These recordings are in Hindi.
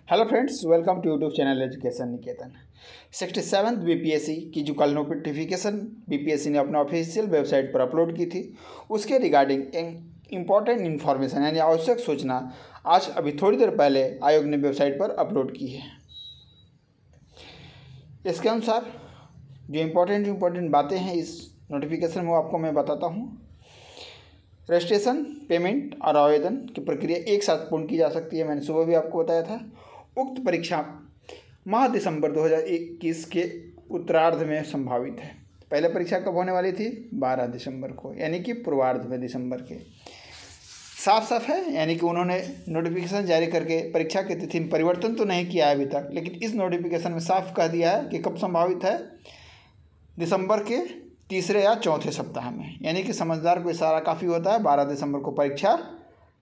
Hello friends, welcome to YouTube channel education Niketan. 67th BPSC की जो कल नोटिफिकेशन बीपीएससी ने अपना ऑफिशियल वेबसाइट पर अपलोड की थी, उसके रिगार्डिंग इम्पॉर्टेंट इन्फॉर्मेशन यानी आवश्यक सूचना आज अभी थोड़ी देर पहले आयोग ने वेबसाइट पर अपलोड की है। इसके अनुसार जो इम्पोर्टेंट बातें हैं इस नोटिफिकेशन में वो आपको मैं बताता हूँ। रजिस्ट्रेशन, पेमेंट और आवेदन की प्रक्रिया एक साथ पूर्ण की जा सकती है। मैंने सुबह भी आपको बताया था। उक्त परीक्षा माह दिसंबर 2021 के उत्तरार्ध में संभावित है। पहले परीक्षा कब होने वाली थी? 12 दिसंबर को, यानी कि पूर्वार्ध में दिसंबर के। साफ है, यानी कि उन्होंने नोटिफिकेशन जारी करके परीक्षा की तिथि में परिवर्तन तो नहीं किया है अभी तक, लेकिन इस नोटिफिकेशन में साफ कह दिया है कि कब संभावित है, दिसंबर के तीसरे या चौथे सप्ताह में। यानी कि समझदार को इशारा काफ़ी होता है, 12 दिसंबर को परीक्षा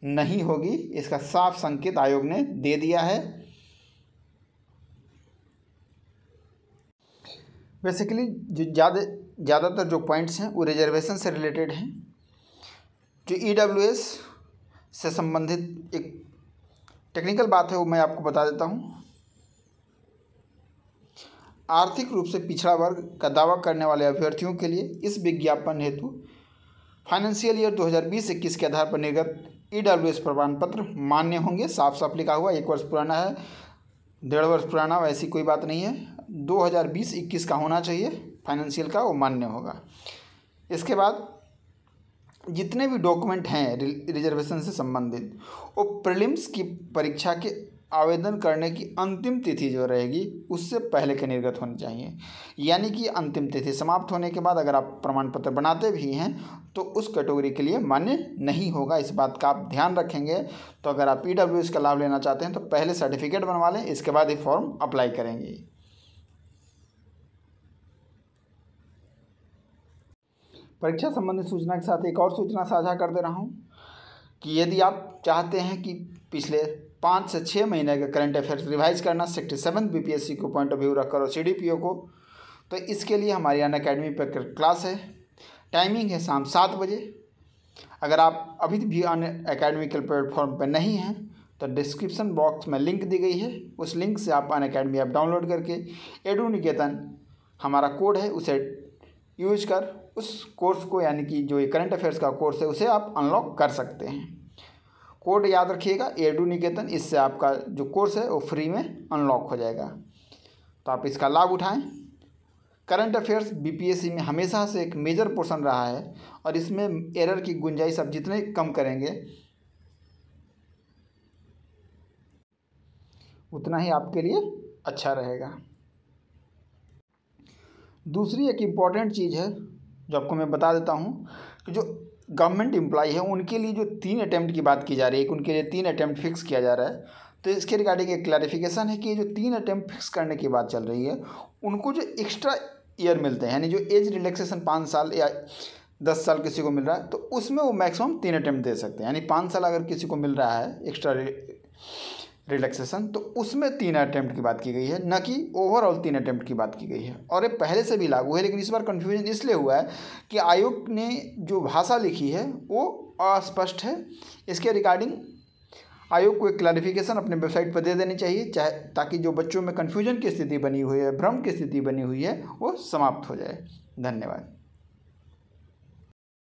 नहीं होगी, इसका साफ संकेत आयोग ने दे दिया है। बेसिकली जो ज़्यादातर जो पॉइंट्स हैं वो रिजर्वेशन से रिलेटेड हैं। जो ईडब्ल्यूएस से संबंधित एक टेक्निकल बात है वो मैं आपको बता देता हूँ। आर्थिक रूप से पिछड़ा वर्ग का दावा करने वाले अभ्यर्थियों के लिए इस विज्ञापन हेतु फाइनेंशियल ईयर 2020-21 के आधार पर निर्गत ईडब्ल्यूएस प्रमाण पत्र मान्य होंगे। साफ लिखा हुआ, 1 वर्ष पुराना है, 1.5 वर्ष पुराना, वैसी कोई बात नहीं है। 2020-21 का होना चाहिए, फाइनेंशियल का वो मान्य होगा। इसके बाद जितने भी डॉक्यूमेंट हैं रिजर्वेशन से संबंधित, वो प्रीलिम्स की परीक्षा के आवेदन करने की अंतिम तिथि जो रहेगी उससे पहले के निर्गत होनी चाहिए। यानी कि अंतिम तिथि समाप्त होने के बाद अगर आप प्रमाण पत्र बनाते भी हैं तो उस कैटेगरी के लिए मान्य नहीं होगा। इस बात का आप ध्यान रखेंगे। तो अगर आप ईडब्ल्यूएस का लाभ लेना चाहते हैं तो पहले सर्टिफिकेट बनवा लें, इसके बाद ही फॉर्म अप्लाई करेंगे। परीक्षा संबंधित सूचना के साथ एक और सूचना साझा कर दे रहा हूँ कि यदि आप चाहते हैं कि पिछले 5 से 6 महीने का करंट अफेयर्स रिवाइज करना 67th बीपीएससी को पॉइंट ऑफ व्यू रखकर और सीडीपीओ को, तो इसके लिए हमारी अनअकैडमी पर क्लास है। टाइमिंग है शाम 7 बजे। अगर आप अभी भी अनअकैडमी के प्लेटफॉर्म पर नहीं हैं तो डिस्क्रिप्शन बॉक्स में लिंक दी गई है, उस लिंक से आप अनअकैडमी ऐप डाउनलोड करके एडू निकेतन हमारा कोड है उसे यूज कर उस कोर्स को, यानी कि जो ये करंट अफेयर्स का कोर्स है उसे आप अनलॉक कर सकते हैं। कोड याद रखिएगा, एडू निकेतन, इससे आपका जो कोर्स है वो फ्री में अनलॉक हो जाएगा। तो आप इसका लाभ उठाएं। करंट अफेयर्स बीपीएससी में हमेशा से एक मेजर पोर्शन रहा है और इसमें एरर की गुंजाइश आप जितने कम करेंगे उतना ही आपके लिए अच्छा रहेगा। दूसरी एक इम्पॉर्टेंट चीज़ है जो आपको मैं बता देता हूँ कि जो गवर्नमेंट एम्प्लॉय है उनके लिए जो 3 अटैम्प्ट की बात की जा रही है, उनके लिए 3 अटैम्प्ट फिक्स किया जा रहा है। तो इसके रिगार्डिंग एक क्लैरिफिकेशन है कि जो 3 अटैम्प्ट फिक्स करने की बात चल रही है उनको जो एक्स्ट्रा ईयर मिलते हैं, यानी जो एज रिलैक्सेशन 5 साल या 10 साल किसी को मिल रहा है तो उसमें वो मैक्सिमम 3 अटैम्प्ट दे सकते हैं। यानी 5 साल अगर किसी को मिल रहा है एक्स्ट्रा रिलैक्सेशन तो उसमें 3 अटैम्प्ट की बात की गई है, न कि ओवरऑल 3 अटैम्प्ट की बात की गई है। और ये पहले से भी लागू है, लेकिन इस बार कन्फ्यूजन इसलिए हुआ है कि आयोग ने जो भाषा लिखी है वो अस्पष्ट है। इसके रिगार्डिंग आयोग को एक क्लैरिफिकेशन अपने वेबसाइट पर दे देनी चाहिए, चाहे ताकि जो बच्चों में कन्फ्यूजन की स्थिति बनी हुई है, भ्रम की स्थिति बनी हुई है, वो समाप्त हो जाए। धन्यवाद।